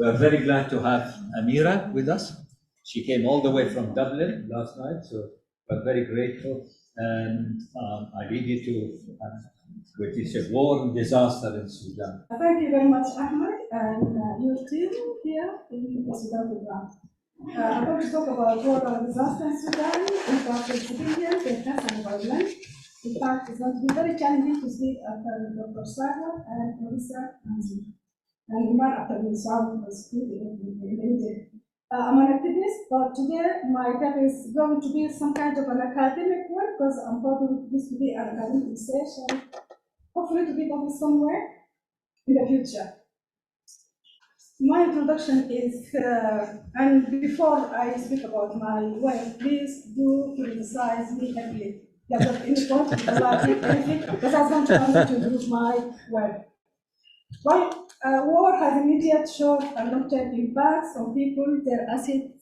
We're very glad to have Amira with us. She came all the way from Dublin last night, so we're very grateful. And I lead you to which is a war and disaster in Sudan. Thank you very much, Ahmed, and your team here in the Sudan program. I'm going to talk about war and disaster in Sudan, impact on civilians, defense and environment. In fact, it's going to be very challenging to speak after Dr. Sarah and Professor Antony. And Iman after the sound was good in India. I'm an activist, but today my talk is going to be some kind of an academic one because I'm hoping this to be an academic session, hopefully to be published somewhere in the future. My introduction is, and before I speak about my work, please do criticize me heavily. Because of any point, because I want to improve my work. Well, war has immediate short and long-term impacts on people, their assets.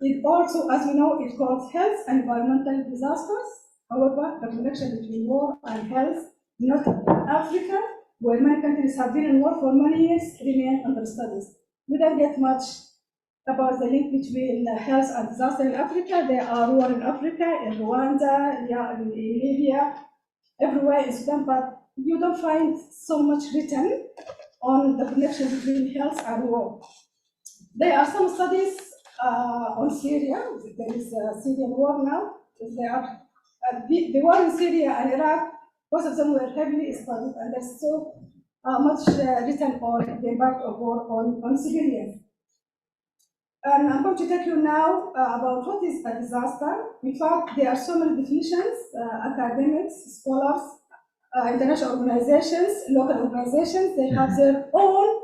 It also, as we know, it causes health and environmental disasters. However, the connection between war and health, not in Africa, where many countries have been in war for many years, remain under studies. We don't get much about the link between health and disaster in Africa. There are wars in Africa, in Rwanda, in Libya, everywhere in Sudan, but you don't find so much written on the connection between health and war. There are some studies on Syria. There is a Syrian war now. There are, the war in Syria and Iraq, both of them were heavily studied, and there's so much written on the impact of war on civilians. And I'm going to tell you now about what is a disaster. In fact, there are so many definitions, academics, scholars, international organizations, local organizations, they have their own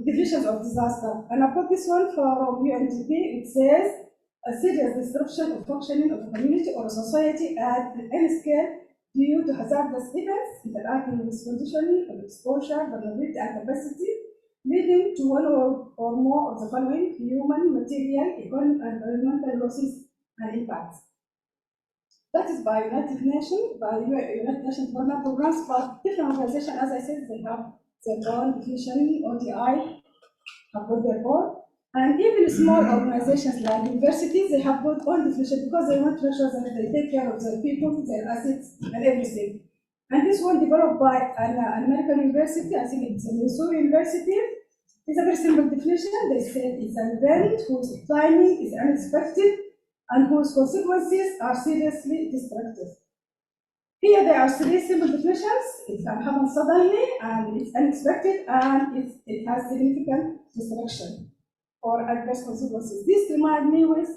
definitions of disaster. And I've got this one from UNDP. It says, a serious disruption of functioning of a community or a society at any scale due to hazardous events interacting with conditioning of exposure, vulnerability, and capacity, leading to one or more of the following: human, material, economic, and environmental losses and impacts. That is by United Nations, by United Nations programs, but different organizations, as I said, they have their own definition. ODI have got their own. And even small organizations like universities, they have got own definition because they want to make sure that they take care of their people, their assets, and everything. And this one developed by an American university, I think it's a Missouri University. It's a very simple definition. They said it's an event whose timing is unexpected and whose consequences are seriously destructive. Here there are three simple definitions. It can happen suddenly, and it's unexpected, and it has significant destruction or adverse consequences. This reminds me with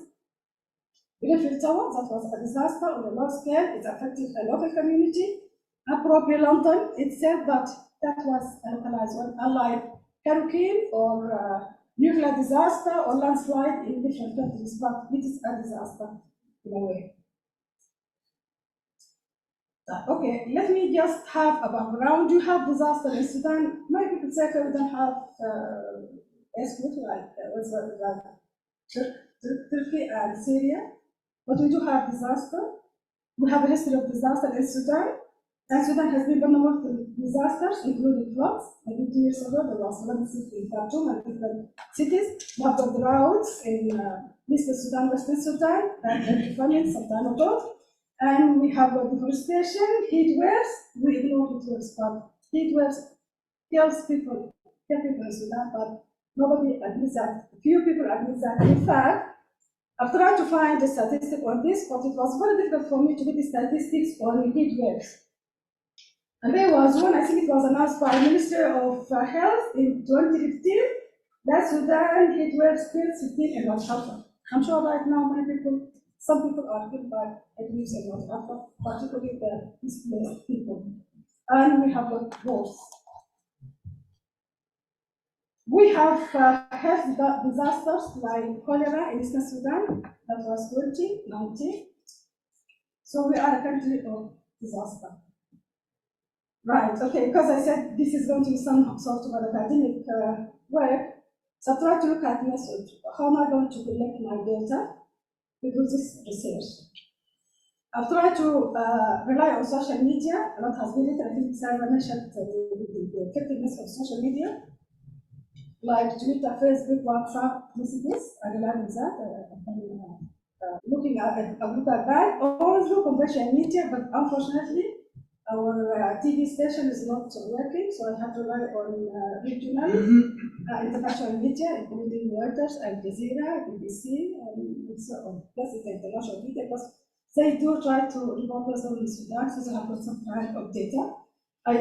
Grenfell Tower, that was a disaster on a large scale. It affected a local community, probably London itself, but that was a localized one, unlike hurricane or nuclear disaster or landslide in different countries, but it is a disaster in a way. Okay, let me just have a background. You have disaster in Sudan. Many people say we don't have earthquake like Turkey and Syria, but we do have disaster. We have a history of disaster in Sudan. And Sudan has been vulnerable to disasters, including floods. Maybe 2 years ago, there was flood in Khartoum and different cities. We have got droughts in Eastern Sudan, Western Sudan, and famine some time ago. And we have got deforestation, heat waves. We ignore heat waves, but heat waves kills people in Sudan, but nobody admits that. Few people admit that. In fact, I've tried to find a statistic on this, but it was very difficult for me to get the statistics on heat waves. And there was one, I think it was announced by the Ministry of Health in 2015, that Sudan heat waves killed 16 in West Africa. I'm sure right now some people are killed by heat waves in West Africa, particularly the displaced people. And we have got wars. We have health disasters like cholera in Eastern Sudan, that was 2019. So we are a country of disaster. Right, okay, because I said this is going to be some sort of an academic work, so I try to look at method. How am I going to collect my data to do this research? I've tried to rely on social media. A lot has been written. I think Sarah mentioned the effectiveness of social media. like Twitter, Facebook, WhatsApp, messages, and like that. Looking at that, also conventional media, but unfortunately, our TV station is not working, so I have to rely on regional international media, including Reuters, Al Jazeera, BBC, and so on. Plus, it's international media, because they do try to report what's going on in Sudan, so they have got some kind of data.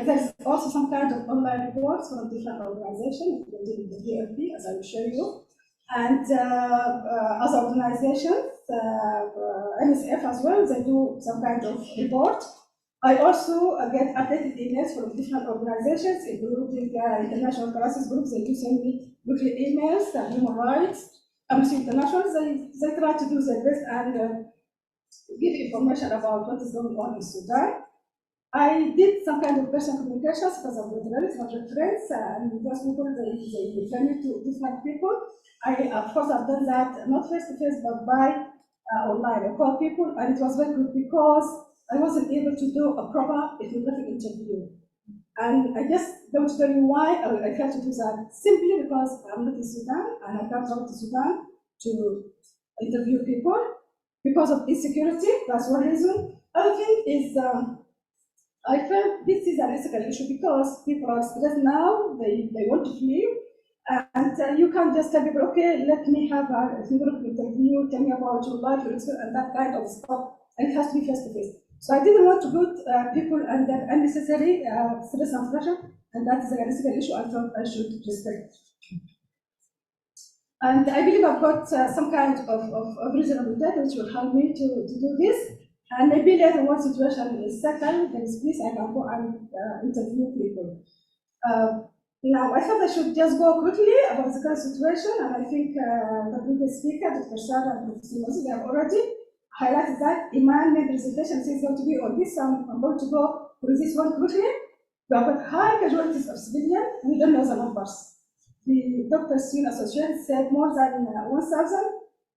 There's also some kind of online reports from different organizations, including the DLP, as I will show you, and other organizations, NSF as well, they do some kind of report. I also get updated emails from different organizations, including international crisis groups. They do send me weekly emails, human rights, Amnesty International. They try to do their best and give information about what is going on in Sudan. I did some kind of personal communications because of the relatives, not with friends, and those people, they refer me to different people. Of course, I've done that not face to face, but by online. I called people, and it was very good because I wasn't able to do a proper ethnographic interview. And I just don't tell you why I failed to do that. Simply because I'm not in Sudan, and I can't travel to Sudan to interview people because of insecurity. That's one reason. Other thing is, I felt this is an ethical issue because people are stressed now, they want to flee, and you can't just tell people, okay, let me have a interview, tell me about your life, your experience, and that kind of stuff, and it has to be face to face. So I didn't want to put people under unnecessary stress and pressure, and that is an ethical issue I thought I should respect. And I believe I've got some kind of reasonable data which will help me to do this. And maybe later one situation is settled, there is peace, I can go and interview people. Now, I thought I should just go quickly about the current situation, and I think the previous speaker, Dr. Shara and Professor Moses, they have already highlighted that. Iman made presentation, so it's going to be on this, so I'm going to go through this one quickly. We have got high casualties of civilians, we don't know the numbers. The Doctors Union Association said more than 1,000,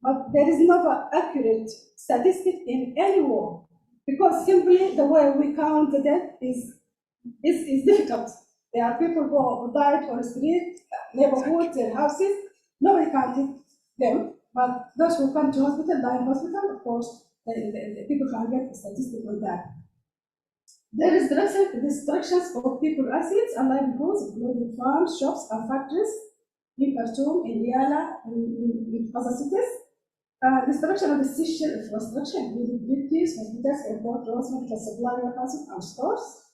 but there is never accurate statistic in any war, because simply the way we count the death is difficult. There are people who died on the street, neighborhoods, and houses. Nobody counted them, but those who come to hospital, die in hospital, of course, the people can get a statistic on that. There is destructions of people assets and livelihoods, including farms, shops, and factories in Khartoum, in Yala, and in other cities. Destruction of essential infrastructure, including bridges, hospitals, airport roads, medical supply warehouses, and stores.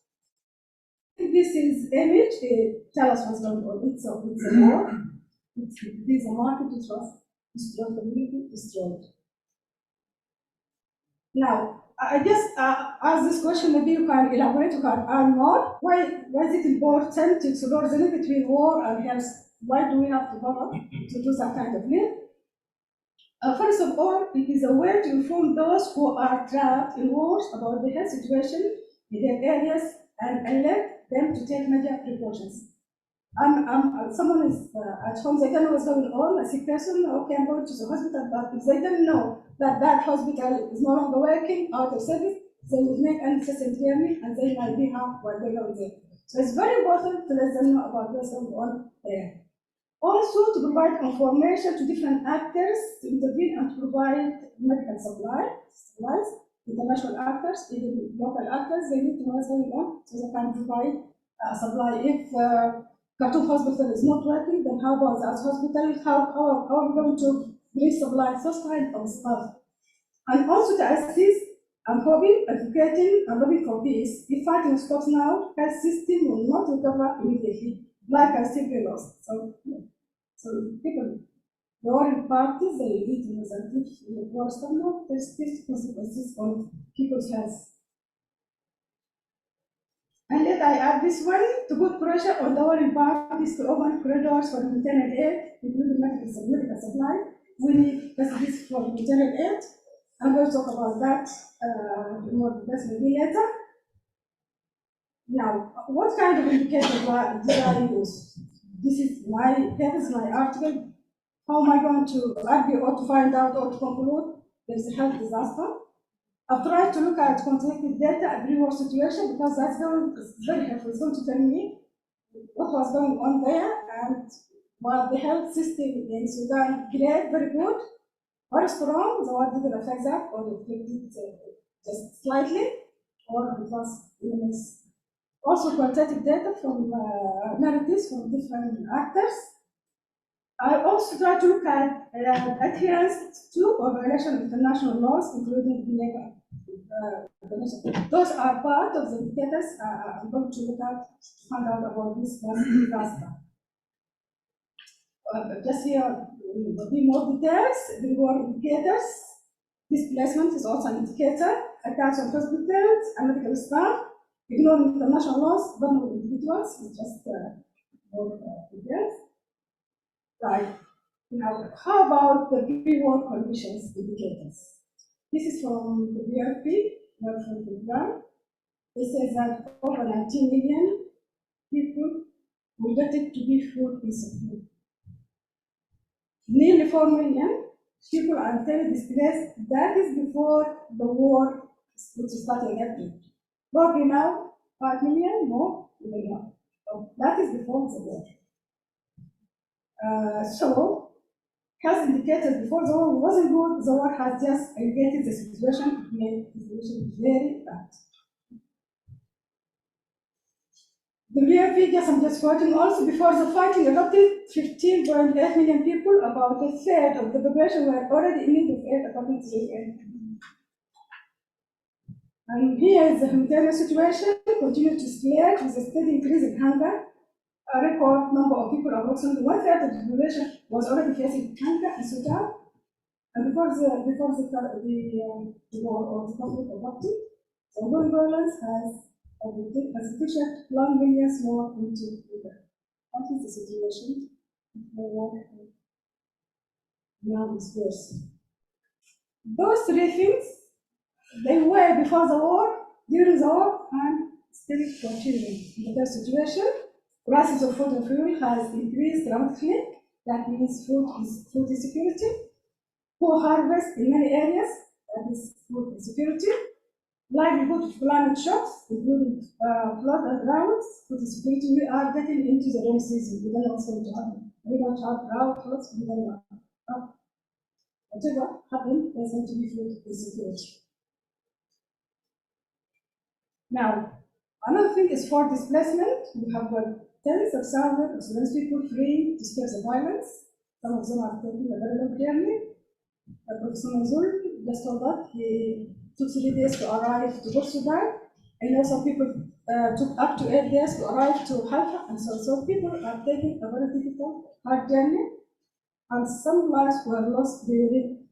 This is image. Tell us what's going on. It's a war. It is a market which was destroyed, community destroyed. Now, I just ask this question, maybe you can elaborate, you can add more. Why is it important to explore the link between war and health? Why do we have to bother to do that kind of link? First of all, it is a way to inform those who are trapped in wars about the health situation in their areas and alert them to take major precautions. Someone is at home, they don't know what's going on, a sick person, okay, I'm going to the hospital, but if they don't know that that hospital is no longer working, out of service, they will make unnecessary journey and they might be harmed while they're on there. So it's very important to let them know about what's going on there. Also, to provide information to different actors to intervene and to provide medical supplies, international actors, even local actors, they need to know what's going on so they can provide supply. If Khartoum hospital is not working, then how about that hospital? How are we going to bring supplies? Those kind of stuff. And also to assist and hoping, advocating, and lobbying for peace. If fighting stops now, health system will not recover immediately. Life can still be lost. So people, the warring parties, they need to know that if the war stops now, there's still consequences on people's health. And let I add this one, to put pressure on the warring parties to open corridors for humanitarian aid, including medical supply. We need facilities for humanitarian aid. I'm going to talk about that more details maybe later. Now, what kind of indicator do I use? This is my article. How am I going to argue or to find out or to conclude there's a health disaster? I've tried to look at quantitative data at pre-war situation because that's very helpful. It's going to tell me what was going on there and but the health system in Sudan great, very good, very strong. The war didn't affect that, or it affected just slightly, or it was illness. Also, qualitative data from narratives from different actors. I also try to look at adherence to or violation of international laws, including Geneva. Those are part of the indicators I'm going to look at to find out about this disaster. Just here, will be more details, the more indicators. Displacement is also an indicator. Attacks on hospitals and medical staff, ignoring international laws, vulnerable individuals, it's just more details. Right. Now, how about the pre-war conditions indicators? This is from the BRP, Military Programme. It says that over 19 million people related to be food insecure. Nearly 4 million people are internally displaced. That is before the war, which started in April. Probably now, 5 million more, we don't know. So that is before the war. So, health indicators before the war wasn't good. The war has just elevated the situation, made the situation very bad. The real figures I'm just quoting also before the fighting erupted, 15.8 million people, about a third of the population were already in need of aid according to the UN. And here is the humanitarian situation, continues to escalate with a steady increase in hunger. A record number of people, approximately one third of the population, was already facing hunger in Sudan. And before the war or the conflict erupted, the ongoing violence has pushed 1 million more into the. What is the situation? Now is worse. Those three things, they were before the war, during the war, and still continuing. In the situation, prices of food and fuel has increased dramatically. That means food insecurity. Poor harvest in many areas, that is food insecurity. Livelihood of climate shocks, including flood and droughts, food insecurity. We are getting into the rain season. We don't know what's going to happen. We don't have drought, floods, we don't know. Whatever happens, there's going to be food insecurity. Now, another thing is for displacement. We have tens of thousands of Sudanese people fleeing to escape the violence. Some of them are taking a very long journey. Professor Manzour just told that he took 3 days to arrive to Port Sudan, and also people took up to 8 days to arrive to Haifa, and so people are taking a very difficult, hard journey, and some lives were lost during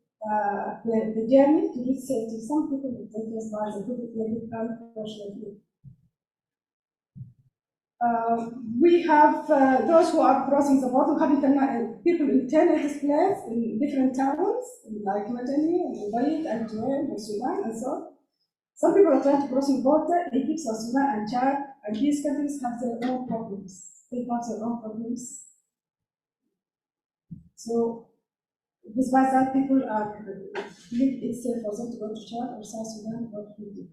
the journey to reach safety. Some people were taken as lives, unfortunately. We have those who are crossing the border, having people internally displaced in different towns, like Antony, and Antony, and Sudan, and so on. Some people are trying to cross the border, Egypt, South Sudan, and Chad, and these countries have their own problems. They have their own problems. So, despite that, people are believe it's safe for them to go to Chad or South Sudan or Egypt.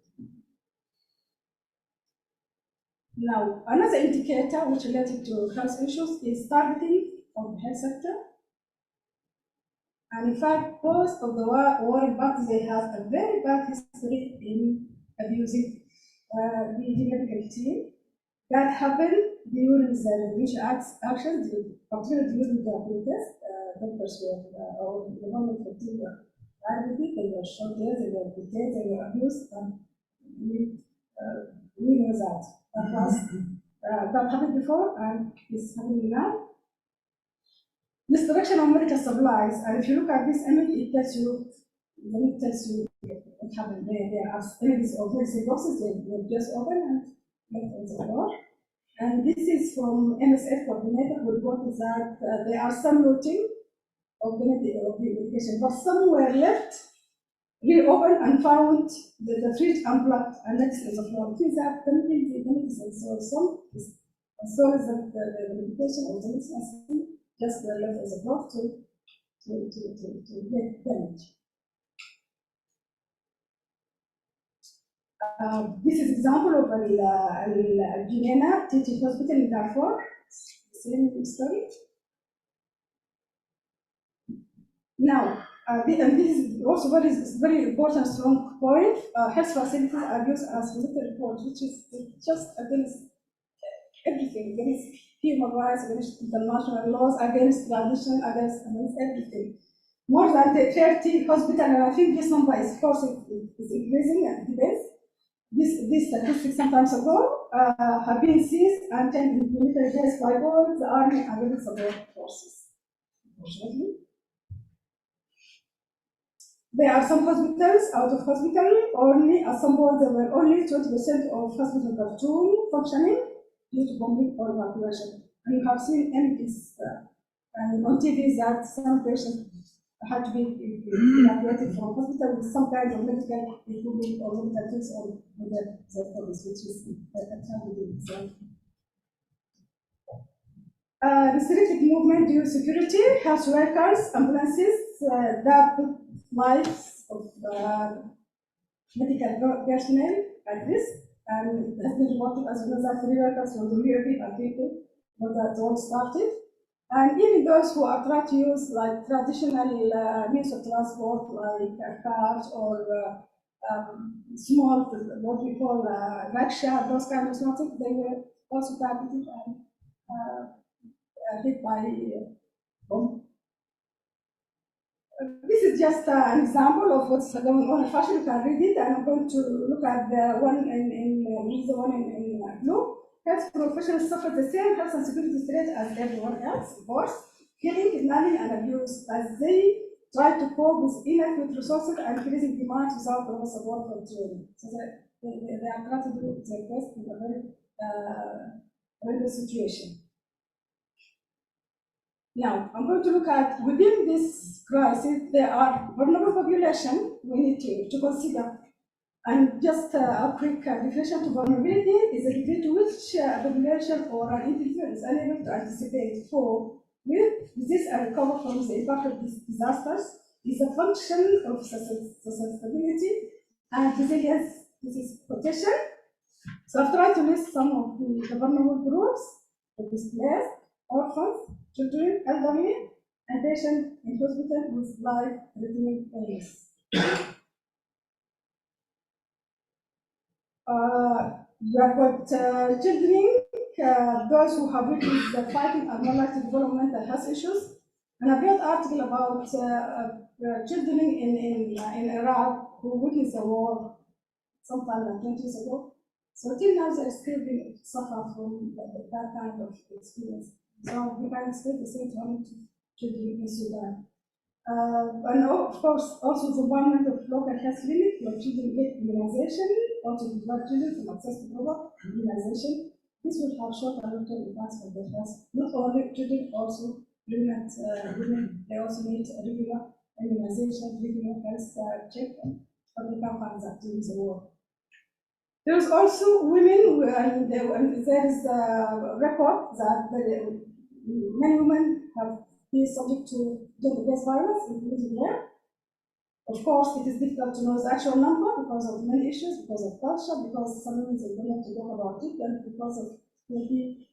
Now, another indicator which related to health issues is targeting of the health sector. And in fact, most of the warring parties, they have a very bad history in abusing the medical team. That happened during the revolution actions, particularly during the protest. Doctors were, or the moment for team were targeted, they were shot dead, they were detained, they were abused, and we know that. That happened before and it's happening now. Destruction of medical supplies, and if you look at this image, it tells you what happened there. There are images of medicine boxes, they were just open and left on the floor. And this is from MSF coordinator who reported that there are some looting of the medication, but some were left reopened and found the fridge unplugged and next to the floor. Things are chemicals, the medicine. So some stories that the medication or the medicine just were left as a block to get damage. This is example of Al-Shahi teaching hospital in Darfur. Same story. Now, and this is also very important, strong point. Health facilities are used as military reports, which is just against everything, against human rights, against international laws, against tradition, against everything. More than 30 hospitals, and I think this number is, of course, is increasing and depends. These statistics some time ago have been seized and taken into military base by both the army and other support forces. Unfortunately, there are some hospitals out of hospital only. At some point, there were only 20% of hospital Khartoum functioning due to bombing or evacuation. And you have seen images on TV that some patients had to be evacuated from hospital with some kind of medical equipment or medical tools on their bodies, which is a tragedy itself. Restricted movement due to security, health workers, ambulances that put lives of medical personnel at risk, and it has been reported as well as 3 workers from the UAP are treated when that all started. And even those who are trying to use like traditional means of transport, like cars or small, what we call rickshaw, those kind of things, they were also targeted and hit by bomb. This is just an example of what's going on. Fashion, you can read it, and I'm going to look at the one in blue. Health professionals suffer the same health and security threat as everyone else, of course, killing, kidnapping, and abuse as they try to cope with inadequate resources and increasing demands without proper support for training. So they are trying to do their best in a very horrendous situation. Now, I'm going to look at within this crisis, there are vulnerable population we need to consider. And just a quick definition to vulnerability is a degree to which a population or an individual is unable to anticipate for with disease and recover from the impact of these disasters is a function of sustainability and resilience. This is protection. So I've tried to list some of the vulnerable groups, the displaced, orphans, children, elderly, and patients in hospital with life-threatening illness. You have got children, those who have witnessed the fighting and non-active developmental health issues. And I read an article about children in Iraq who witnessed the war sometime like 20 years ago. So till now, they still suffer from that kind of experience. So we can expect the same to happen to children in Sudan. And of course, also the environment of local health clinic where children get immunization, also to provide children from access to proper immunization. This will have short and long-term impacts for their health. Not only children, also pregnant women, they also need regular immunization, regular health check, but they can't find that during the war. There is also women, and there is a record that many women have been subject to gender-based violence, including rape. Of course, it is difficult to know the actual number because of many issues, because of culture, because some women don't want to talk about it, and because of maybe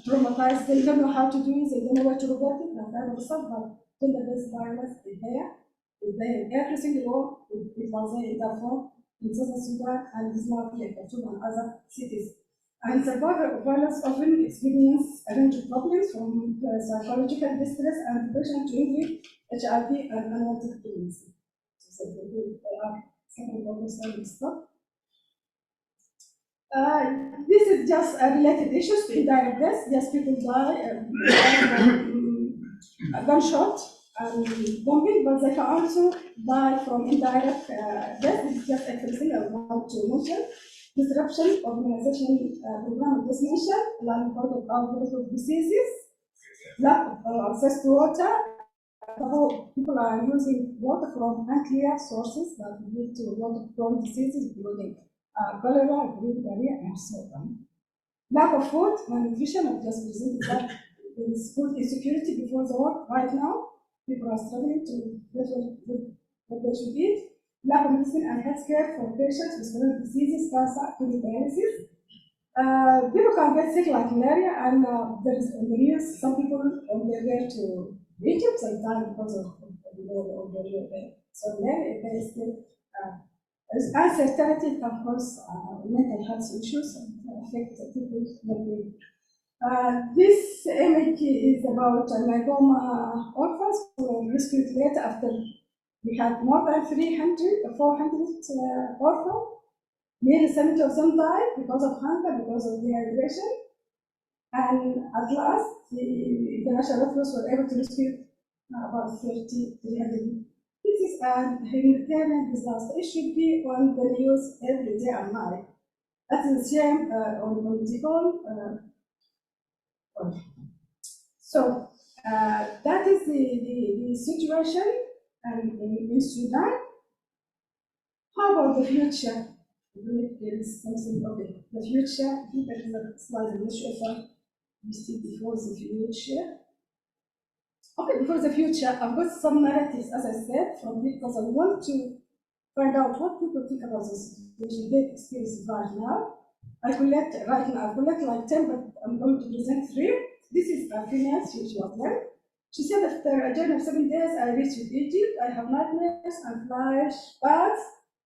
traumatized, they don't know how to do it, they don't know where to report it, and kind of stuff. But gender-based violence is there. It's there in every single war. It was there in Darfur, in Southern Sudan, and is now in Khartoum and other cities. And survivors of violence often experience a range of problems from psychological distress and depression to injury, HIV, and unwanted pregnancy. So they are suffering from this kind of stuff. This is just related issues to indirect deaths. Just people die from gunshot and bombing, but they can also die from indirect death. This is just everything I want to mention. Disruption of immunization program was mentioned, like because of outbreaks of diseases, lack of access to water. People are using water from unclear sources that lead to water-borne diseases, including cholera, diarrhea, and so on. Lack of food, malnutrition, I've just presented that. There is food insecurity before the war. Right now, people are struggling to get what they should eat. Lack of medicine and healthcare for patients with chronic diseases, cancer, kidney dialysis. People can get sick like malaria, and there is on the news some people on their way to Egypt, they die because of So there is still uncertainty can cause mental health issues and affect people's well-being. This image is about myeloma orphans who were rescued later after we had more than 400 orphans. Nearly 70 of them died because of hunger, because of dehydration. And at last, the international Red Cross were able to rescue about 300. This is a humanitarian disaster. It should be on the news every day and night. That is a shame on the whole. So that is the situation in Sudan. How about the future? There is something okay. The future, I think that is a slide I'm not sure if you see before the future. Okay, before the future, I've got some narratives, as I said, from people because I want to find out what people think about this situation they experience right now. I collect like 10, but I'm going to present 3. This is a female, she was there. She said after a journey of 7 days, I reached Egypt. I have nightmares and flashbacks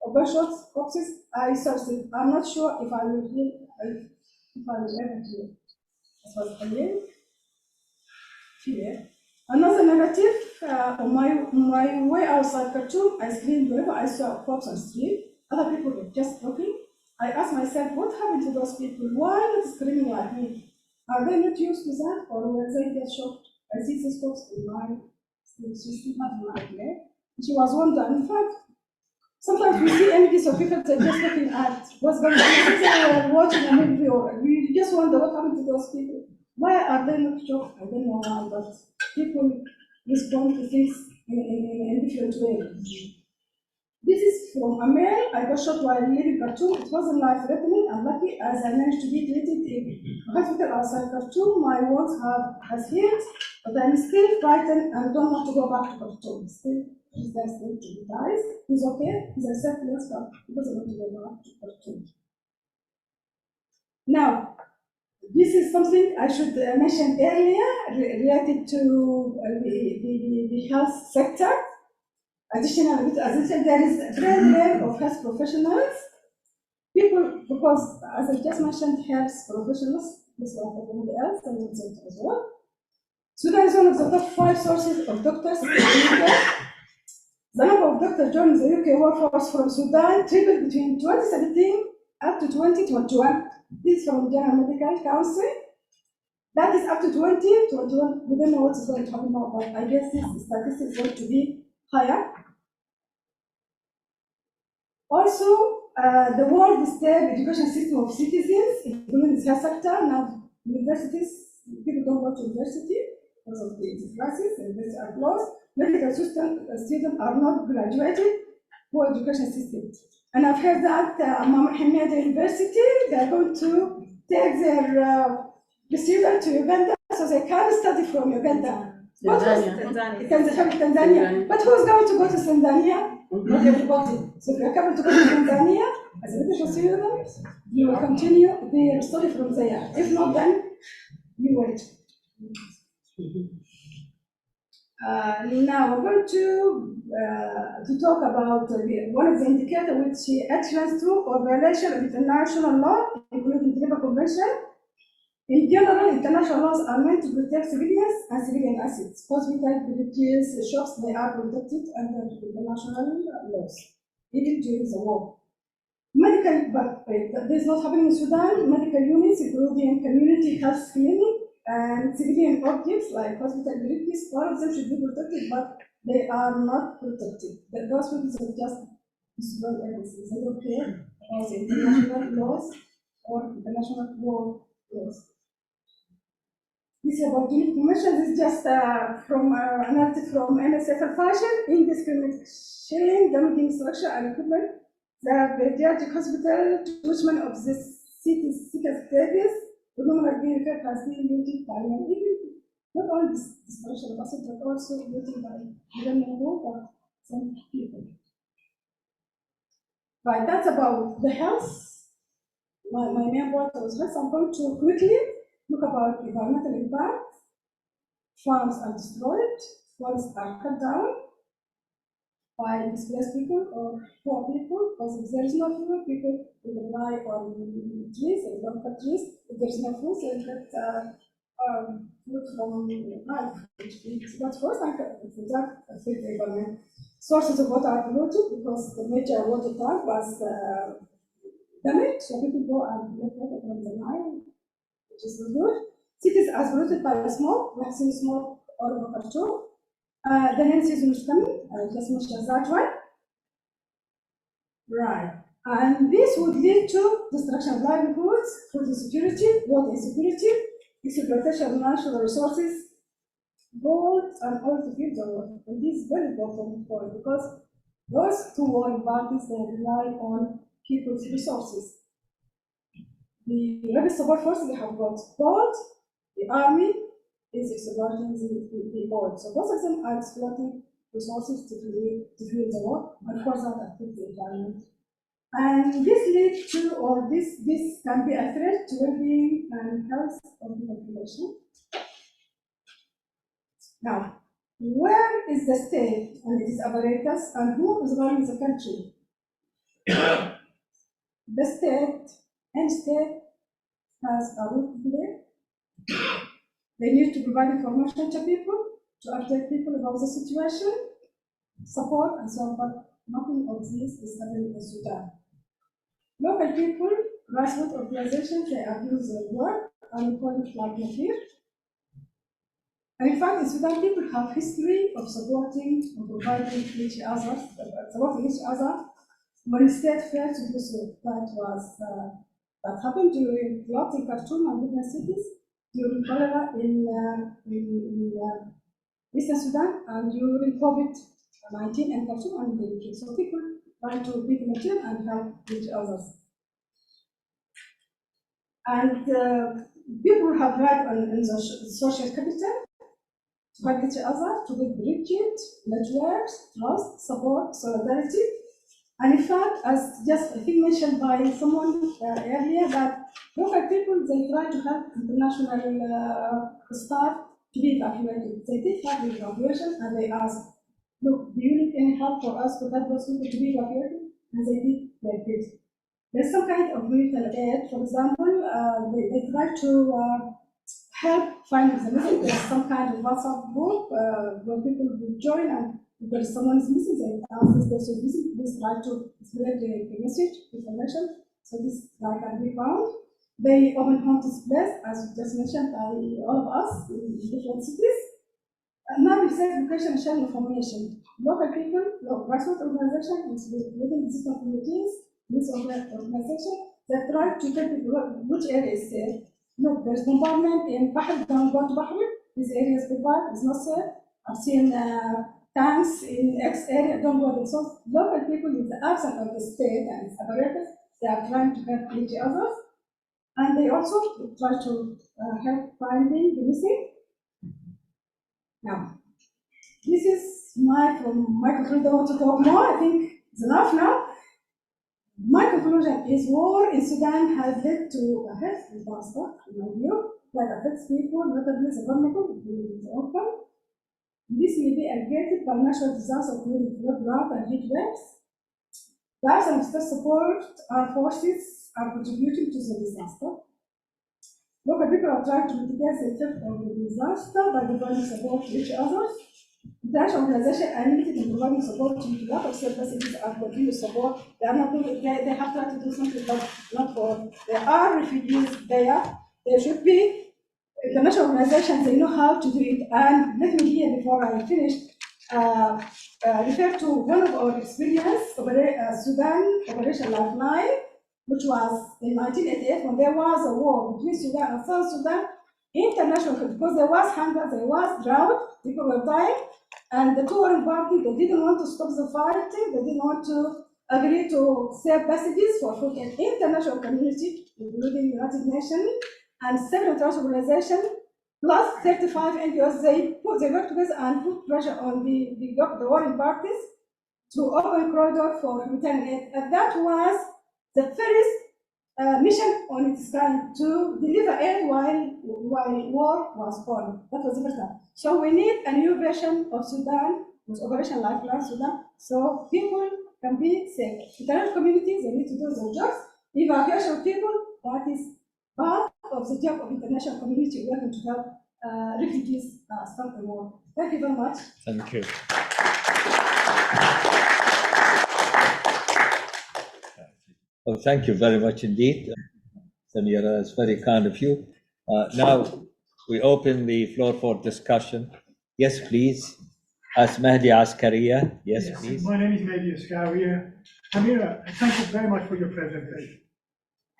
of gunshots, corpses. I started. I'm not sure if I will heal, if I will ever heal. That was a little fear. Another narrative, on my way outside Khartoum, I screamed whenever I saw a corpse on the street. Other people were just talking. I asked myself, what happened to those people? Why not screaming like me? Are they not used to that, or will they get shocked? I see this corpse in my system, not in my nightmare. She was wondering. In fact, sometimes we see images of people that are just looking at what's going on. They watching a movie, or we just wonder what happened to those people. Why are they not shocked? I don't know why, but people respond to things in different ways. This is from a male. I got shot while leaving Khartoum. It wasn't life-threatening. I'm lucky as I managed to be treated in a hospital outside Khartoum. My wounds has healed, but I'm still frightened and don't want to go back to Khartoum. Still, he's there still to be dies. He's okay. He's accepted, but he doesn't want to go back to Khartoum. Now, this is something I should mention earlier related to the health sector. Additionally, there is a great level of health professionals. People, because as I just mentioned, health professionals, this is like everybody else, and it's as well. Sudan is one of the top 5 sources of doctors in the UK. The number of doctors joining the UK workforce from Sudan tripled between 2017 up to 2021. This is from the General Medical Council. That is up to 2021. We don't know what is going to happen now, but I guess this statistic is going to be higher. Also, the world stable education system of citizens, including the health sector. Now, universities, people don't go to university because of the crisis, and universities are closed. Medical students are not graduated for education system. And I've heard that Ahmed University, they're going to take their students to Uganda so they can study from Uganda. Tanzania. But who's going to go to Tanzania? Not everybody. So if you're coming to go to Tanzania as a medical student, you will continue the study from there. If not, then you wait. Now we're going to talk about one of the indicators which actions to or violation of international law, including the Geneva Convention. In general, international laws are meant to protect civilians and civilian assets. Hospitals, villages, shops, they are protected under international laws, even during the war. Medical, but this is not happening in Sudan. Medical units, including community health clinic and civilian objects like hospital villages, all of them should be protected, but they are not protected. The hospitals are just Sudan agencies. They don't care about the international laws or international law laws. This is about Geneva Convention. This is just from a narrative from MSF fashion, indiscrimination, damaging structure and equipment. The pediatric hospital, judgment of the city's sickest babies, the normal being has been looted by even not only this destruction of assets, but also looted by I don't know who, but some people. Right, that's about the health. My main point was health. I'm going to quickly look about environmental impact. Farms are destroyed, forests are cut down, by displaced people or poor people, because if there is no food, people will rely on trees and local trees. If there is no food, they get food from life, which is not first, and for that, affect the environment. Sources of water are polluted because the major water tank was damaged, so people go and get water from the Nile, which is not good. Cities are polluted by smoke. We have seen smoke all over Khartoum. The rainy season is coming, just mentioned that one. Right. And this would lead to destruction of livelihoods, food insecurity, water insecurity, exploitation of natural resources, gold and oil to feed the world. And this is very important point because those two warring parties, they rely on people's resources. The rebel support forces, they have got gold, the army is exploiting the oil. So both of them are exploiting resources to fuel the war, and for that affect the environment. And this leads to, or this can be a threat to well-being and health of the population. Now, where is the state and its apparatus, and who is running the country? The state and state has a role to play. They need to provide information to people, to update people about the situation, support, and so on, but nothing of this is happening in Sudan. Local people, grassroots organizations, they are doing their work, and we call it like here. And in fact, in Sudan, people have history of supporting and providing each other, when state failed to do so. That happened during floods in Khartoum and different cities, during cholera in Eastern Sudan, and during COVID-19 in Khartoum and the UK. So people try to be connected and help each other. And people have relied on the social capital to help each other, to build bridges, networks, trust, support, solidarity. And in fact, as just I think mentioned by someone earlier, that local people, they try to help international staff to be evacuated. They did have the evacuation and they asked, look, do you need any help for us to help those people to be evacuated? And they did like this. There's some kind of military aid, for example, they try to help find the missing. There's some kind of WhatsApp group where people will join, and if there is someone is missing, they ask this person missing, please try to spread the message, information, so this guy can be found. They open home displays, as just mentioned by all of us in different cities. And now we say education and sharing information. Local people, grassroots organizations, within existing communities, this organization, they try to tell people which area is safe. Look, there's bombardment in Bahr, don't go to Bahr. This area is bombarded, it's not safe. I've seen tanks in X area, don't go there. So local people, in the absence of the state and its apparatus, they are trying to help each other. And they also try to help finding the missing. Now, this is my conclusion. I don't want to talk more. I think it's enough now. My conclusion is war in Sudan has led to a health disaster, in my view, that affects people, notably the vulnerable, the orphan. This may be aggravated by natural disasters, including flood, drought, and heat waves. Thus, and state support our forces are contributing to the disaster. Local people are trying to mitigate the effect of the disaster by providing support to each other. International organizations are limited in providing support to local services and continuous support. They are not doing, they have tried to do something, but not for. There are refugees there. There should be international organizations. They know how to do it. And let me here, before I finish, refer to one of our experience, Sudan Operation Lifeline, which was in 1988 when there was a war between Sudan and South Sudan. International, because there was hunger, there was drought, people were dying, and the two warring parties, they didn't want to stop the fighting, they didn't want to agree to save passages for food. And international community, including the United Nations and several international organizations, plus 35 NGOs, they worked together and put pressure on the warring parties to open corridor for humanitarian aid. And that was the first mission on its kind to deliver aid while war was on. That was the first time. So we need a new version of Sudan with Operation Lifeline Sudan, so people can be safe. International communities, they need to do their jobs. Evacuation of people, that is part of the job of international community working to help refugees start the war. Thank you very much. Thank you. Well, thank you very much indeed, Samira. It's very kind of you. Now we open the floor for discussion. Yes, please. As Mahdi Askaria. Yes, please. My name is Mahdi Askaria. Amira, thank you very much for your presentation.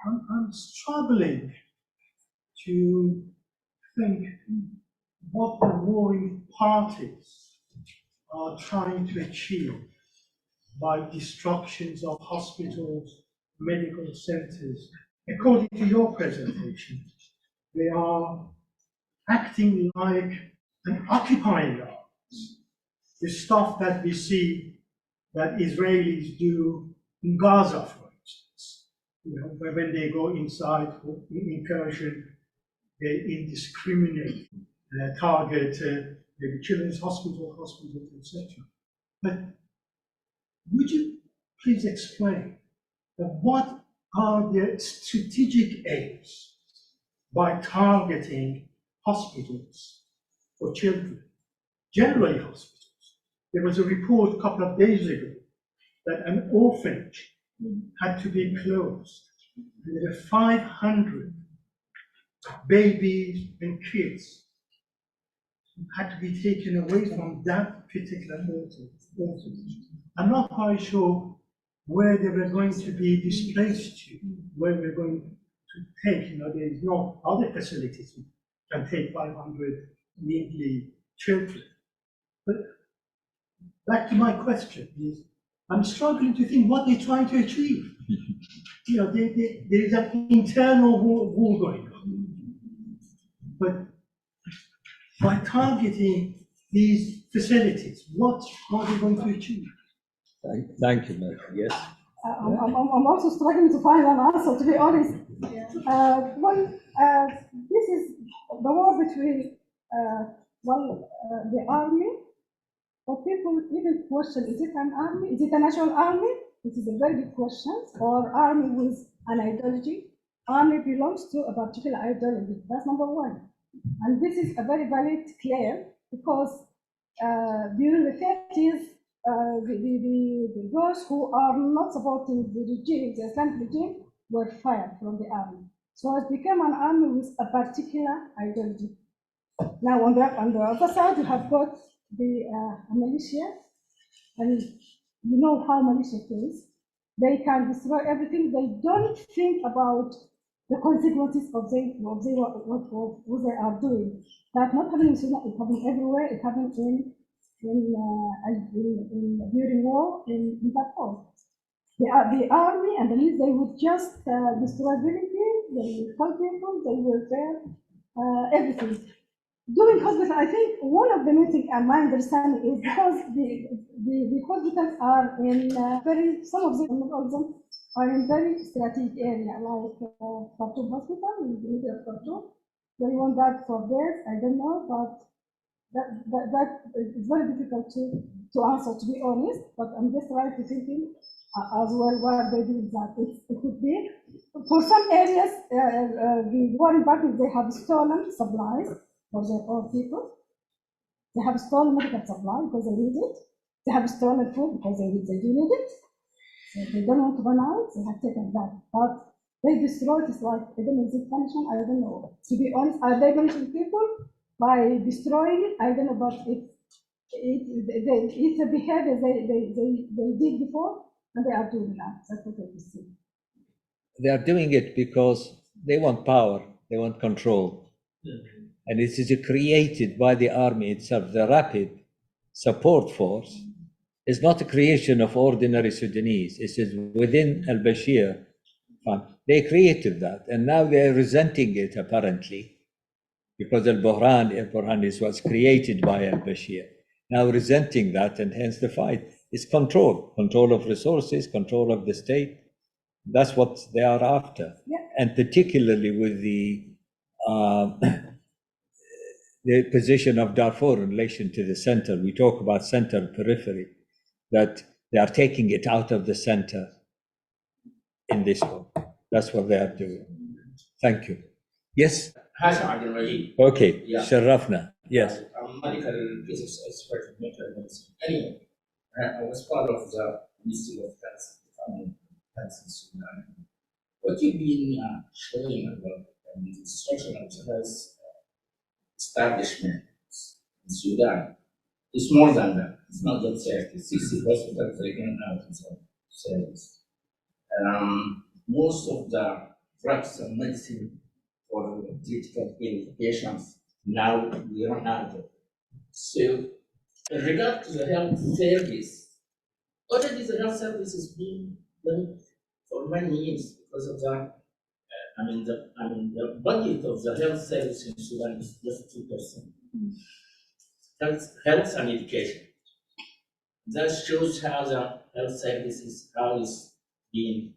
I'm struggling to think what the warring parties are trying to achieve by destructions of hospitals, medical centers. According to your presentation, they are acting like an occupying arms. The stuff that we see that Israelis do in Gaza, for instance. You know, when they go inside for incursion, they indiscriminate target maybe children's hospitals, etc. But would you please explain what are the strategic aims by targeting hospitals for children, generally hospitals? There was a report a couple of days ago that an orphanage had to be closed. And there were 500 babies and kids who had to be taken away from that particular orphanage. I'm not quite sure where they were going to be displaced to, where we're going to take. You know, there is no other facilities that can take 500 needy children. But back to my question is, I'm struggling to think what they're trying to achieve. You know, there is an internal war going on. But by targeting these facilities, what are they going to achieve? Thank you, Mary. Yes. I'm also struggling to find an answer, to be honest. This is the war between the army. But people even question, is it an army? Is it a national army? This is a very big question. Or army with an ideology. Army belongs to a particular ideology. That's number one. And this is a very valid claim because during the 30s, those who are not supporting the regime, the Islamic regime, were fired from the army. So it became an army with a particular ideology. Now on the other side, you have got the militia, and you know how militia is. They can destroy everything. They don't think about the consequences of what they are doing. That's not happening in Sudan. It's happening everywhere. It happens during war in Barltrop. The army and the police, they would just destroy villages. They will kill people. They will burn everything. During hospital, I think one of the main things, my understanding is because the hospitals are in some of them, not all of them, are in very strategic area, like Barltrop Hospital, in the middle of Barltrop. They want that for beds, I don't know, but that is very difficult to answer, to be honest. But I'm just trying to thinking as well why they do that. It could be for some areas, the war parties, they have stolen supplies for their own people. They have stolen medical supply because they need it. They have stolen food because they do need it. So they don't want to run out, they have taken that. But they destroyed it, like, I don't know, is it punishment? I don't know. To be honest, are they punishing people by destroying it? I don't know, but it's a behavior they did before, and they are doing that. That's what I see. They are doing it because they want power, they want control. And it is created by the army itself. The rapid support force is not a creation of ordinary Sudanese. It is within al-Bashir. They created that, and now they are resenting it, apparently, because al-Burhan was created by al-Bashir. Now resenting that, and hence the fight is control of resources, control of the state. That's what they are after. Yeah. And particularly with the the position of Darfur in relation to the center. We talk about center periphery, that they are taking it out of the center in this book. That's what they are doing. Thank you. Yes? Okay, yeah. Sharafna. Yes. I'm a medical physics expert in nuclear medicine. Anyway, I was part of the Ministry of Health Department in Sudan. What you've been showing about the destruction of the health establishment in Sudan is more than that. It's not just 60 hospitals taken out of service. Most of the drugs and medicine for critical ill patients now we run out of. So, in regard to the health service, already the health service is being done for many years because of the the budget of the health service in Sudan is just 2%. Health and education. That shows how the health services how it's being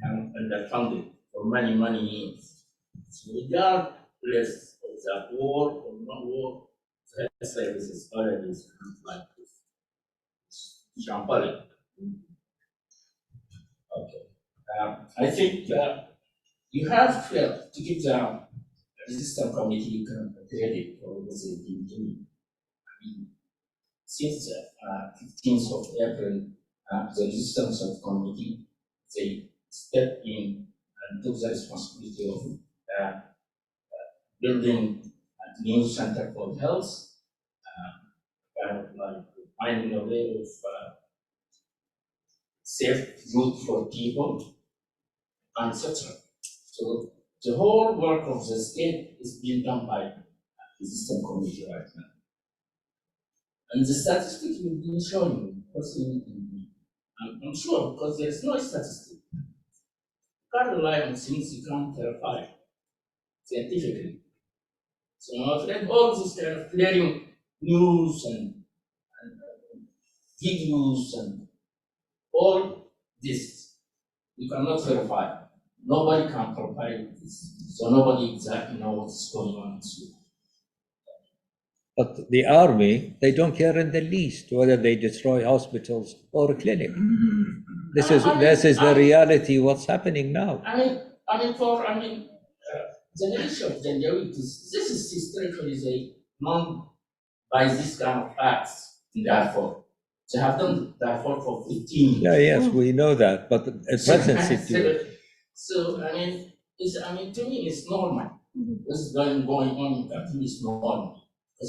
underfunded for many, many years. So regardless of the war or not war, the health services already is like this. Shambolic. Okay. I think you have to give the resistance committee credit for what they've been doing. I mean, since 15th of April, the resistance of committee, they stepped in and took the responsibility of building a new center for health, like finding a way of safe route for people, etc. So the whole work of the state is being done by the system committee right now. And the statistics will be showing you, I'm sure, because there's no statistic. You can't rely on things you can't verify scientifically. So I'm afraid all this kind of flaring news and videos and all this, you cannot verify. Nobody can provide this. So nobody exactly knows what's going on. But the army, they don't care in the least whether they destroy hospitals or a clinic. This is the reality. What's happening now? The nation of Janjaweed this is historically known by this kind of acts in Darfur. They have done Darfur for 15 years. Yeah, yes, we know that, but the present situation. So to me, it's normal. This is going on in the country is normal.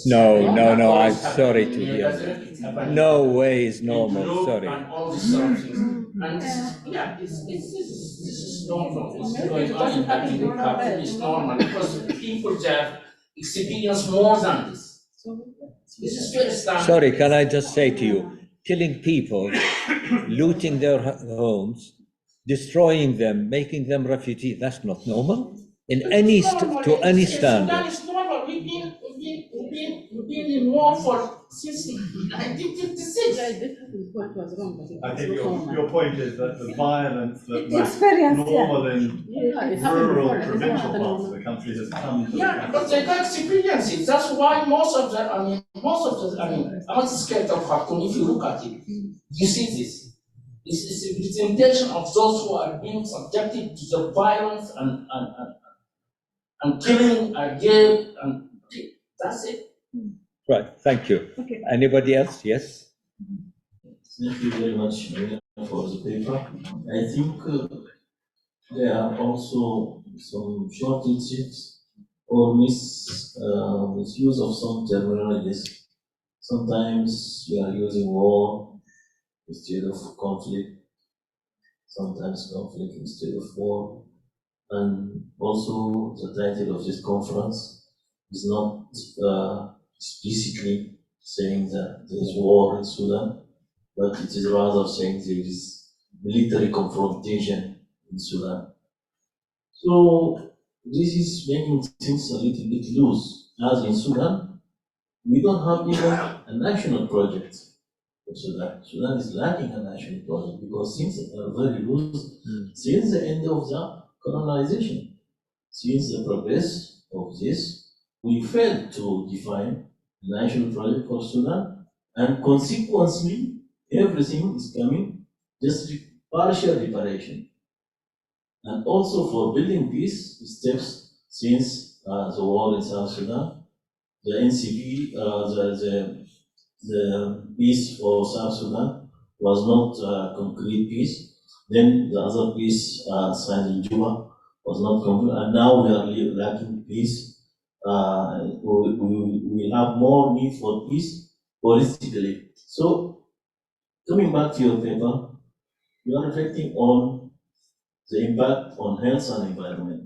No, I'm sorry to hear that. No way is normal, sorry. And all these sort of things. And this is normal. This is going on in the country is normal because people have experienced more than this. This is very standard. Sorry, can I just say to you, killing people, looting their homes, destroying them, making them refugees, that's not normal in any to any standard. Sudan is normal. We've been in war for since 1956. I think your point is that the violence that was normal in rural, provincial parts of the country has come to the country. But they got experience it. That's why most of the, I'm not scared of Khartoum. If you look at it, you see this. It's a representation of those who are being subjected to the violence and killing again, and that's it. Right, thank you. Okay. Anybody else? Yes? Thank you very much for the paper. I think there are also some shortages or misuse of some terminologies. Sometimes we are using war instead of conflict, sometimes conflict instead of war. And also the title of this conference is not explicitly saying that there is war in Sudan, but it is rather saying there is military confrontation in Sudan. So this is making things a little bit loose. As in Sudan, we don't have even a national project for Sudan. Sudan is lacking a national project because things are very loose since the end of the colonization. Since the progress of this, we failed to define the national project for Sudan, and consequently, everything is coming just partial reparation. And also for building peace steps since the war in South Sudan, the NCP, the peace for South Sudan was not concrete peace. Then the other peace signed in Juba was not complete, and now we are lacking peace. We have more need for peace holistically. So, coming back to your paper, you are reflecting on the impact on health and environment.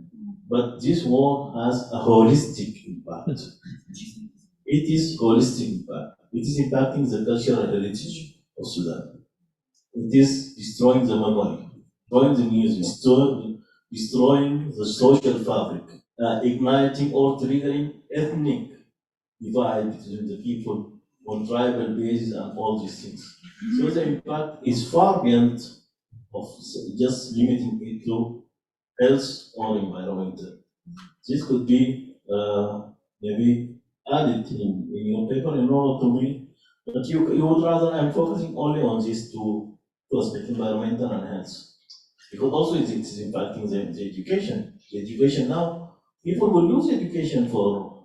But this war has a holistic impact. It is holistic impact. It is impacting the cultural heritage of Sudan. It is destroying the memory, destroying the music, destroying the social fabric, igniting or triggering ethnic divide between the people on tribal basis and all these things. So the impact is far beyond of just limiting it to health or environmental. This could be maybe added in your paper in order to be, but you would rather, I'm focusing only on these two aspects, environmental and health. Because also it is impacting the education. The education now, people will lose education for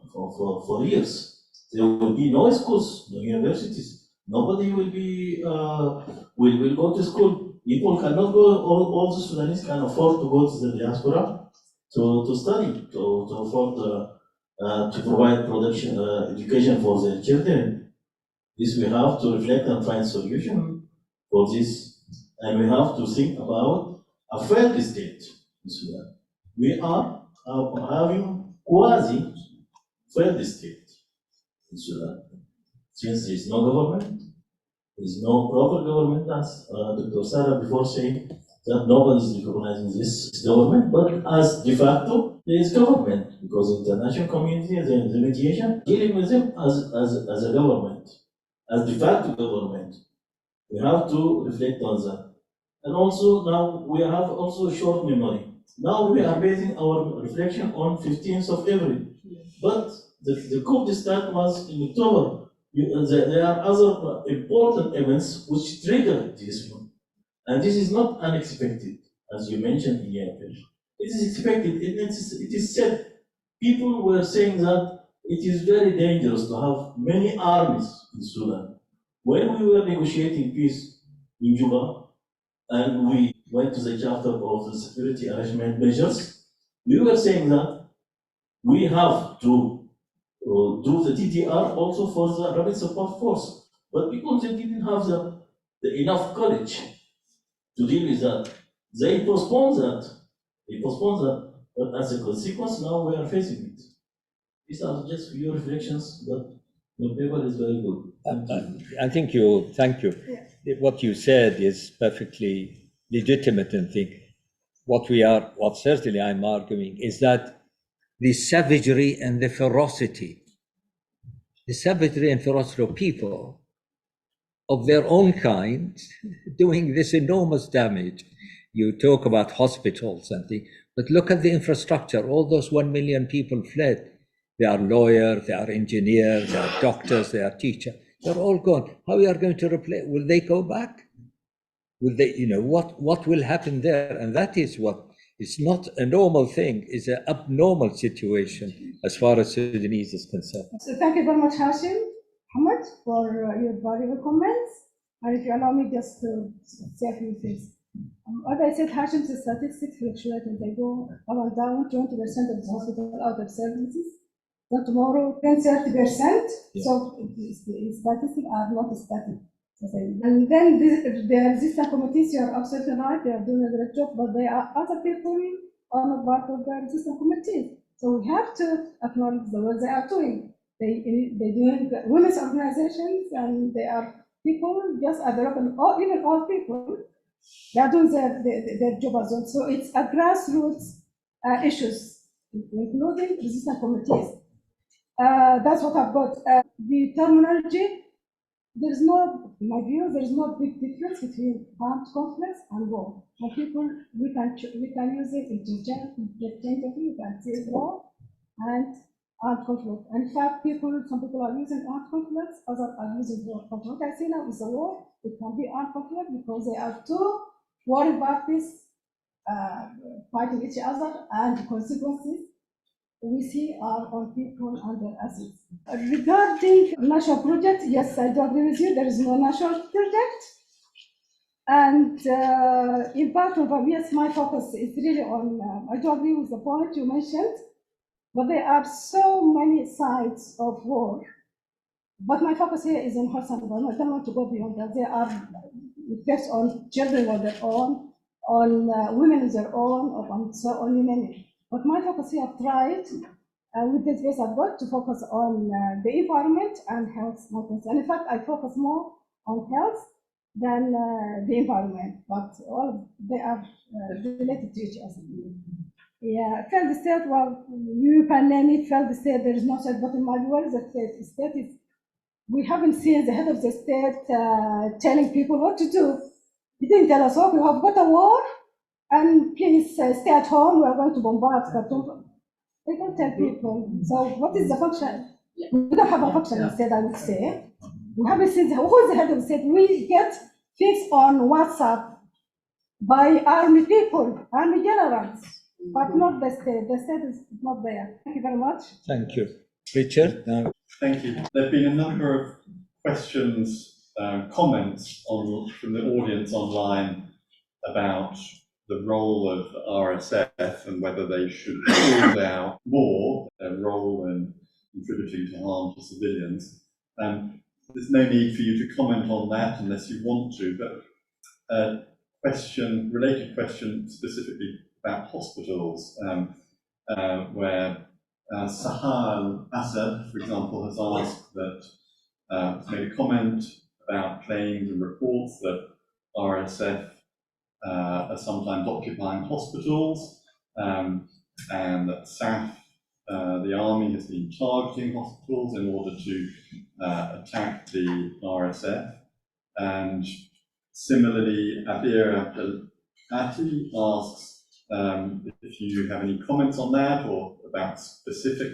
years. There will be no schools, no universities. Nobody will be will go to school. People cannot go. All the Sudanese can afford to go to the diaspora to study, to afford to provide production education for their children. This we have to reflect and find solution for this, and we have to think about a failed state in Sudan. We are having quasi failed state in Sudan. Since there is no government, there is no proper government, as Dr. Sarah before saying that nobody is recognizing this government, but as de facto, there is government, because the international community, the mediation, dealing with them as a government, as de facto government. We have to reflect on that. And also now we have also short memory. Now we are basing our reflection on 15th of April. But the coup d'etat was in October. There are other important events which trigger this one. And this is not unexpected, as you mentioned in your paper. It is expected. It is said. People were saying that it is very dangerous to have many armies in Sudan. When we were negotiating peace in Juba, and we went to the chapter of the security arrangement measures, we were saying that we have to do the TDR also for the rapid support force. But because they didn't have the enough courage to deal with that, they postponed that. But as a consequence, now we are facing it. These are just few reflections, but the paper is very good. Thank you. Yeah. What you said is perfectly legitimate, and think what certainly I'm arguing is that the savagery and the ferocity of people of their own kind doing this enormous damage. You talk about hospitals and things, but look at the infrastructure. All those 1 million people fled. They are lawyers, they are engineers, they are doctors, they are teachers. They're all gone. How we are going to replace? Will they go back? Will they? What will happen there? And that is what. It's not a normal thing. It's an abnormal situation as far as Sudanese is concerned. So thank you very much, Hashim, Ahmed, for your valuable comments. And if you allow me just to say a few things. As I said, Hashim's statistics fluctuate and they go up and down. 20% of the hospital out of services. Then tomorrow, 10-30%. Yeah. So the statistics are not static. And then the resistance committees, you are absolutely right, they are doing a great job, but there are other people are not part of the resistance committee. So we have to acknowledge the work they are doing. They're doing women's organizations, and they are people just at the local, or even all people, they are doing their job as well. So it's a grassroots issues, including resistance committees. That's what I've got. The terminology. There's no, in my view, there's no big difference between armed conflicts and war. And people, we can use it interchangeably. We can say war and armed conflict. In fact, some people are using armed conflicts, others are using war. But what I see now is a war. It can be armed conflict because they are two warring parties fighting each other, and the consequences we see are on people and their assets. Regarding national project, yes, I do agree with you. There is no national project. And in Barltrop, yes, my focus is really on, I do agree with the point you mentioned, but there are so many sides of war. But my focus here is on health and environment. I don't want to go beyond that. There are effects on children on their own, on women on their own, or on so on, you name it. But my focus here, I've tried with this base I've got to focus on the environment and health matters. And in fact, I focus more on health than the environment, but all they are related to each other. Yeah, failed state, well, you can name it failed state, there is no such, but in my words, the state is, we haven't seen the head of the state telling people what to do. He didn't tell us, oh, we have got a war, and please stay at home, we are going to bombard Khartoum. They don't tell people. So what is the function? We don't have a function instead, I would say. We haven't seen who is the head of the state. We get things on WhatsApp by army people, army generals, but not the state. The state is not there. Thank you very much. Thank you. Richard? Thank you. There have been a number of questions, comments from the audience online about the role of RSF and whether they should hold out more their role in contributing to harm to civilians. There's no need for you to comment on that unless you want to, but a related question specifically about hospitals, where Sahal Assad, for example, has asked that, has made a comment about claims and reports that RSF are sometimes occupying hospitals, and that SAF, the army, has been targeting hospitals in order to attack the RSF. And similarly, Abir Abdelhati asks if you have any comments on that or about specific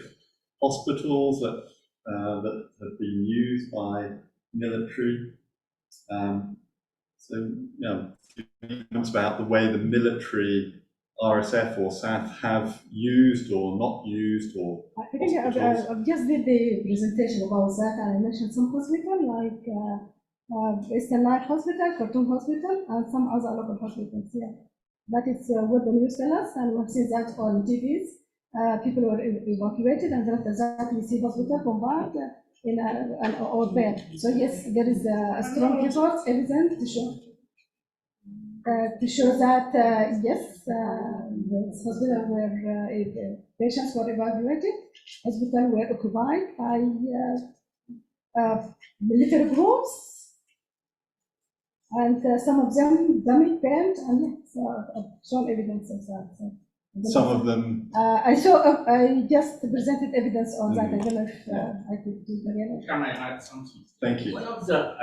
hospitals that have been used by military. So, comments about the way the military, RSF or SAF, have used or not used, or I think I just did the presentation about that, and I mentioned some hospitals like Eastern Night Hospital, Khartoum Hospital, and some other local hospitals. Yeah, that is what the news tell us, and we've seen that on TVs. People were evacuated, and after that we see hospital bombarded in or bed. So yes, there is a strong report, evidence to show that yes, the hospital where patients were evacuated, hospital were occupied by military groups, and some of them damaged, burned, and yes, shown evidence of that. So, some of them. I just presented evidence on that. I don't know if I could do it again. Can I add something? Thank you. One of the,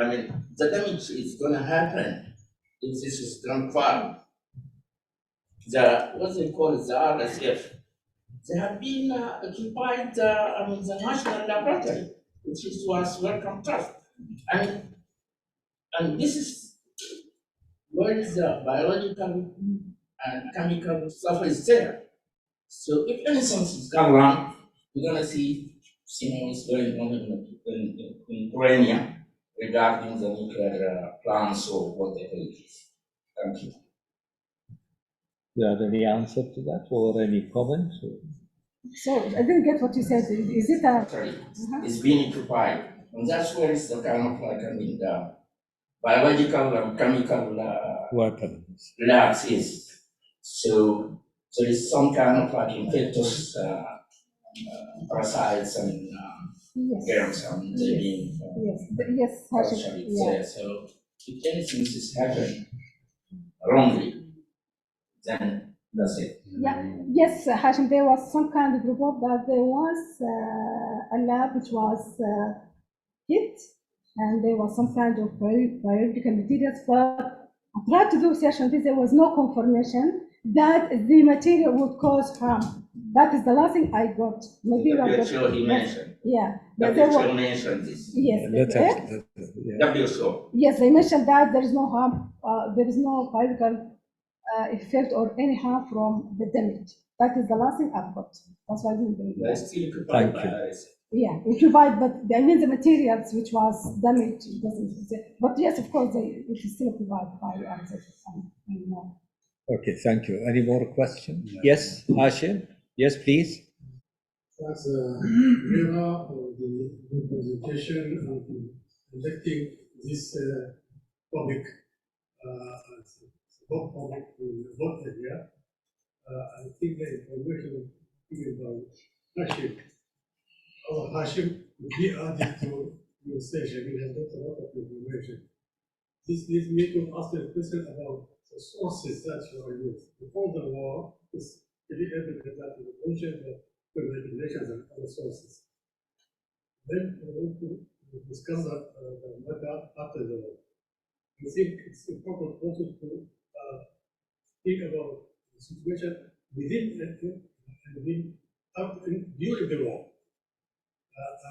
the damage is going to happen if this is done far. What they call the RSF, they have been occupied, the national laboratory, which was welcome trust. And this is where is the biological and chemical stuff is there. So if anything is gone wrong, we're going to see what's going on in Ukraine regarding the nuclear plants or whatever it is. Thank you. Do you have any answer to that or any comments? So I didn't get what you said. Is it a? It's being occupied, and that's where it's the kind of the biological and chemical weapons labs is. So there's some kind of infectious parasites and germs and they being partially. Yeah. So if anything is happening wrongly, then that's it. Yeah. Yes, Hashim, there was some kind of report that there was a lab which was hit, and there was some kind of biological materials, but I tried to do research on this. There was no confirmation that the material would cause harm. That is the last thing I got. Maybe you have got- WHO he mentioned. Yeah. But there WHO were- mentioned this. Yes. WHO. Yes, they mentioned that there is no harm, there is no biological effect or any harm from the damage. That is the last thing I've got. That's why I didn't believe But that. still Thank occupied you. by RSF. Yeah, if you buy, but I mean the materials which was damaged, it doesn't. But yes, of course, it is still provided by the ancestors. Okay, thank you. Any more questions? Yes, Hashim? Yes, please. Thanks, Amira, for the presentation and conducting this topic, hot topic in the hot area. I think the information given by Hashim, our Hashim, will be added to your session. We have got a lot of information. This leads me to ask a question about the sources that you are used. Before the war, it's very evident that you mentioned that regulations and other sources. Then we want to discuss that the matter after the war. I think it's important also to think about the situation within and during the war.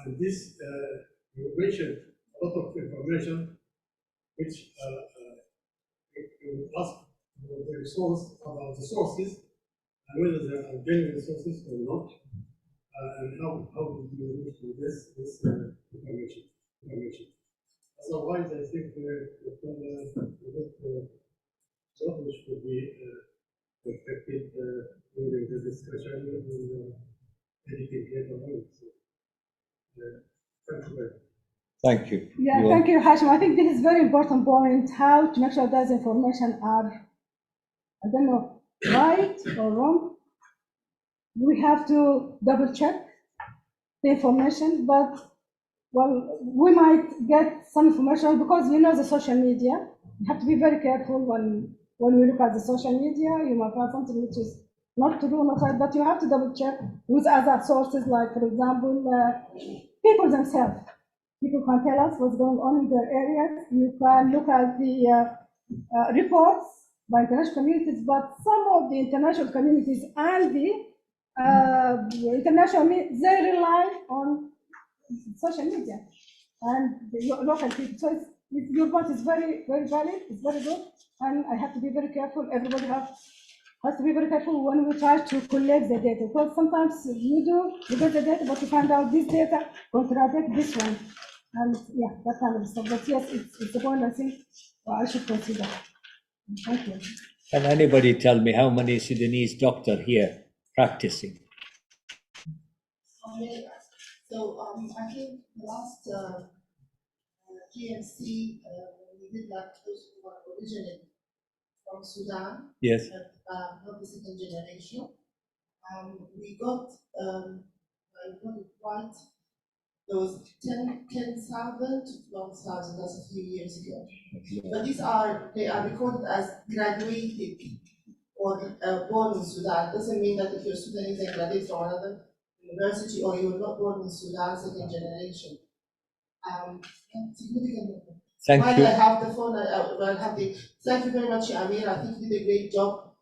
And this, you mentioned a lot of information which you ask the resource about the sources and whether they are genuine sources or not. And how did you reach to this information? Otherwise, I think the which would be affected during the discussion and editing later on. So, thank you very much. Thank you. Yeah, thank you, Hashim. I think this is very important point, how to make sure those information are, I don't know, right or wrong. We have to double check the information, but well, we might get some information because you know the social media. You have to be very careful when we look at the social media. You might find something which is not true, not right, but you have to double check with other sources, like for example, people themselves. People can tell us what's going on in their areas. You can look at the reports by international communities, but some of the international communities and the international, they rely on social media and the local people. So your point is very, very valid. It's very good, and I have to be very careful. Everybody has to be very careful when we try to collect the data, because sometimes you get the data, but you find out this data contradict this one, and yeah, that kind of stuff. But yes, it's the point I think I should consider. Thank you. Can anybody tell me how many Sudanese doctors here practicing? So I think the last GMC, we did that those who were originally from Sudan, Yes. not the second generation. We got it right. There was 10,000 to 12,000. That's a few years ago. But they are recorded as graduated or born in Sudan. Doesn't mean that if you're Sudanese and graduate from another university or you were not born in Sudan, second generation. Significant. Thank While you. I have the phone, thank you very much, Amir. I think you did a great job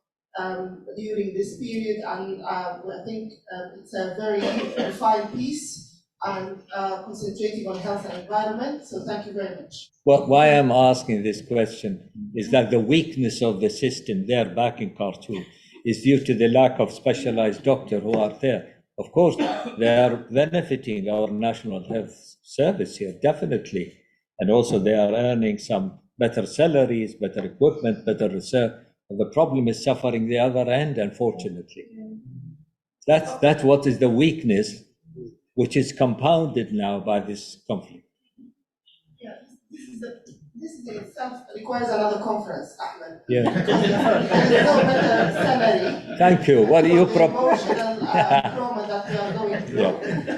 during this period, and I think it's a very refined piece and concentrating on health and environment. So thank you very much. Well, why I'm asking this question is that the weakness of the system there back in Khartoum is due to the lack of specialized doctors who are there. Of course, they are benefiting our national health service here, definitely. And also they are earning some better salaries, better equipment, better research. And the problem is suffering the other end, unfortunately. That's what is the weakness, which is compounded now by this conflict. Yeah, this is itself requires another conference, Ahmed. Yeah. There's no better summary. Thank you. What do you propose? Emotional trauma that we are going through. Yeah.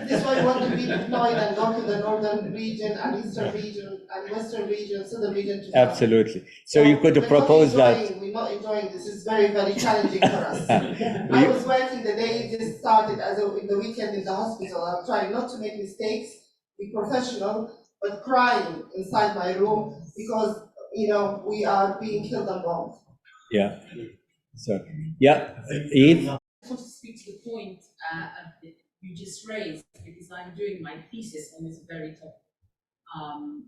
This is why we want to be deployed and go to the northern region and eastern region and western region, southern region. Absolutely. So you could propose that. We're not enjoying this. It's very, very challenging for us. I was working the day this started in the weekend in the hospital. I'm trying not to make mistakes, be professional, but crying inside my room because we are being killed and bombed. Yeah. So, yeah, Eve? I want to speak to the point that you just raised, because I'm doing my thesis on this very topic,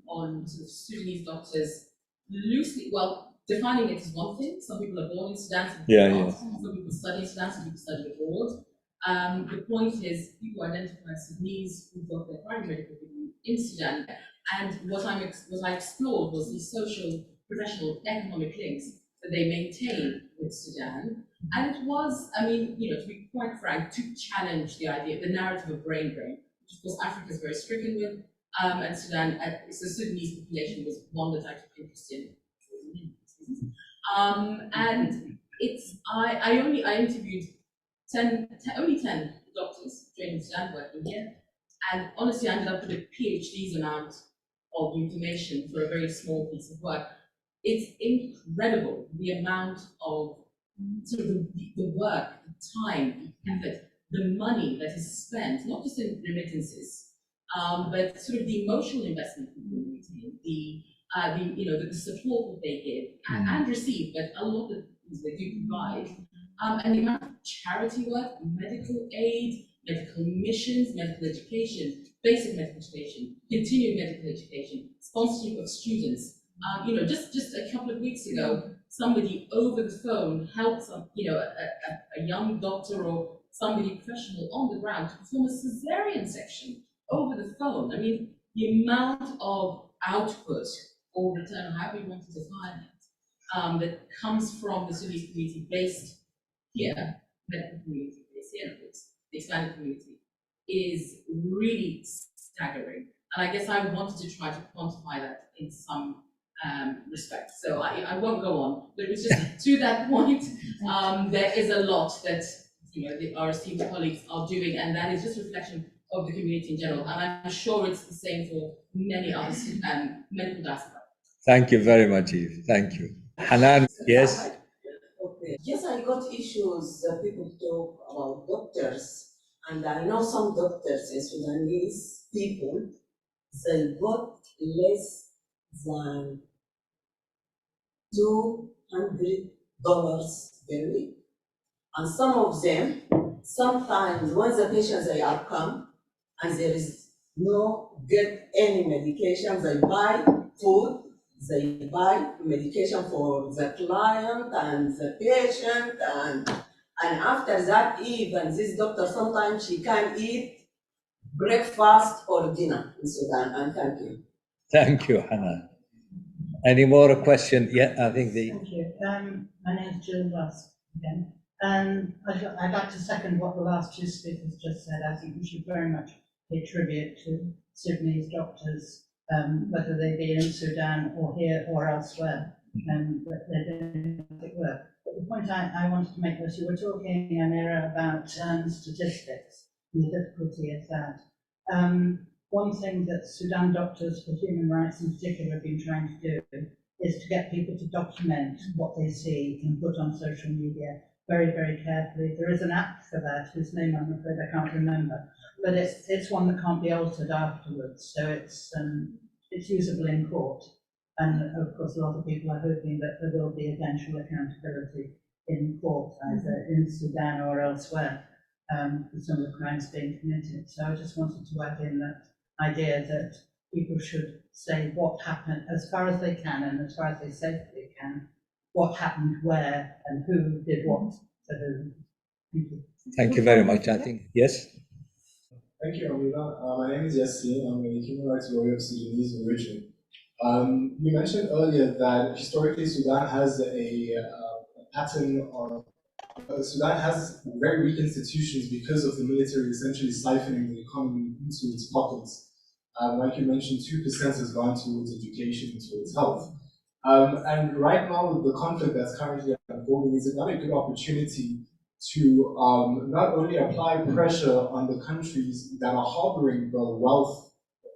on sort of Sudanese doctors loosely, well, defining it is one thing. Some people are born in Sudan, some people are not. Some people study in Sudan, some people study abroad. The point is, people identify as Sudanese who got their primary medical degree in Sudan, and what I explored was the social, professional, economic links that they maintain with Sudan. And it was, I mean, you know, to be quite frank, to challenge the idea, the narrative of brain drain, which of course Africa is very stricken with, and Sudan, so Sudanese population was one that I took interest in. And it's, I interviewed only 10 doctors during Sudan working here, and honestly I ended up with a PhD's amount of information for a very small piece of work. It's incredible the amount of sort of the work, the time, the effort, the money that is spent, not just in remittances, but sort of the emotional investment in the community, the support that they give and receive, but a lot of things they do provide, and the amount of charity work, medical aid, medical missions, medical education, basic medical education, continuing medical education, sponsorship of students. Just a couple of weeks ago, somebody over the phone helped a young doctor or somebody professional on the ground to perform a cesarean section over the phone. I mean, the amount of output or return, however you want to define it, that comes from the Sudanese community based here, medical community based here, the expanded community, is really staggering. And I guess I wanted to try to quantify that in some respect. So I won't go on, but it was just to that point, there is a lot that our esteemed colleagues are doing, and that is just a reflection of the community in general. And I'm sure it's the same for many others, medical diaspora. Thank you very much, Eve. Thank you. Hanan, yes? Okay. Yes, I got issues. People talk about doctors, and I know some doctors in Sudanese people, they got less than $200 per week. And some of them, sometimes when the patients they are come and there is no get any medication, they buy food, they buy medication for the client and the patient, and after that, even this doctor sometimes she can eat breakfast or dinner in Sudan. And thank you. Thank you, Hanan. Any more questions? Yeah, I think the. Thank you. My name is Jill Rusk again. I'd like to second what the last two speakers just said. I think we should very much pay tribute to Sudanese doctors, whether they be in Sudan or here or elsewhere, but they're doing fantastic work. But the point I wanted to make was, you were talking, Amira, about statistics and the difficulty of that. One thing that Sudan Doctors for Human Rights in particular have been trying to do is to get people to document what they see and put on social media very, very carefully. There is an app for that, whose name I'm afraid I can't remember, but it's one that can't be altered afterwards, so it's usable in court. And of course, a lot of people are hoping that there will be eventual accountability in court, either in Sudan or elsewhere, for some of the crimes being committed. So I just wanted to add in that idea that people should say what happened as far as they can and as far as they safely can, what happened where and who did what to whom. Thank you. Thank you very much. I think, yes? Thank you, Amira. My name is Yassine. I'm a human rights lawyer of Sudanese origin. You mentioned earlier that historically Sudan has a pattern of Sudan has very weak institutions because of the military essentially siphoning the economy into its pockets. Like you mentioned, 2% has gone towards education, towards health. And right now, with the conflict that's currently unfolding, is another good opportunity to not only apply pressure on the countries that are harboring the wealth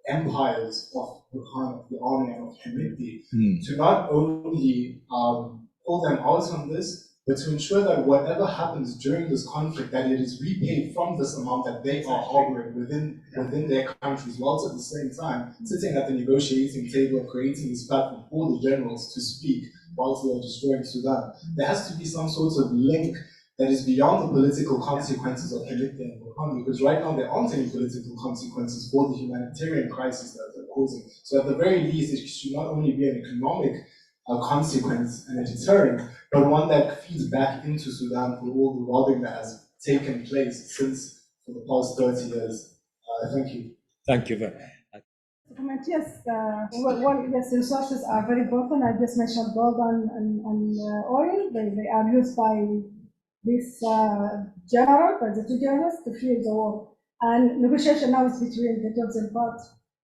empires of the army and of community, to not only pull them out on this, but to ensure that whatever happens during this conflict, that it is repaid from this amount that they are harboring within their countries, whilst at the same time sitting at the negotiating table, creating this platform for the generals to speak Barltrop or destroying Sudan. There has to be some sort of link that is beyond the political consequences of committing Burhan, because right now there aren't any political consequences for the humanitarian crisis that they're causing. So at the very least, it should not only be an economic consequence and a deterrent, but one that feeds back into Sudan for all the robbing that has taken place since for the past 30 years. Thank you. Thank you very much. Yes, yes, resources are very important. I just mentioned gold and oil. They are used by this general, by the two generals, to fuel the war. And negotiation now is between the jobs and parts.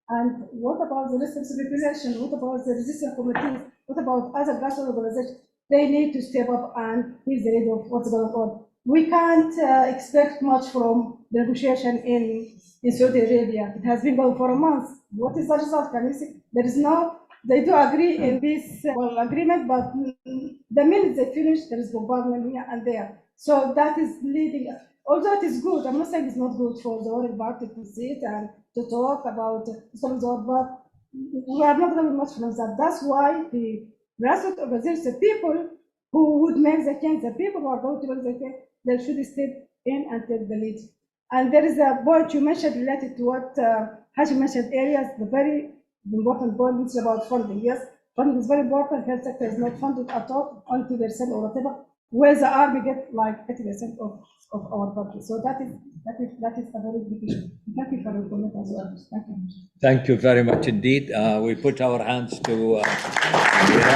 And what about the rest of the population? What about the resistance committees? What about other grassroots organizations? They need to step up and be the lead of what's going on. We can't expect much from the negotiation in Saudi Arabia. It has been going for a month. What is the result? Can you see? There is no, they do agree in this agreement, but the minute they finish, there is bombardment here and there. So that is leading, although it is good, I'm not saying it's not good for the warring party to sit and to talk about some sort, but we are not going much from that. That's why the grassroots organizations, the people who would make the change, the people who are going to make the change, they should step in and take the lead. And there is a point you mentioned related to what Hashim mentioned areas, the very important point, which is about funding. Yes, funding is very important. Health sector is not funded at all, only 2% or whatever, where the army get like 80% of our budget. So that is a very big issue. Thank you for your comment as well. Thank you. Thank you very much indeed. We put our hands to Amira.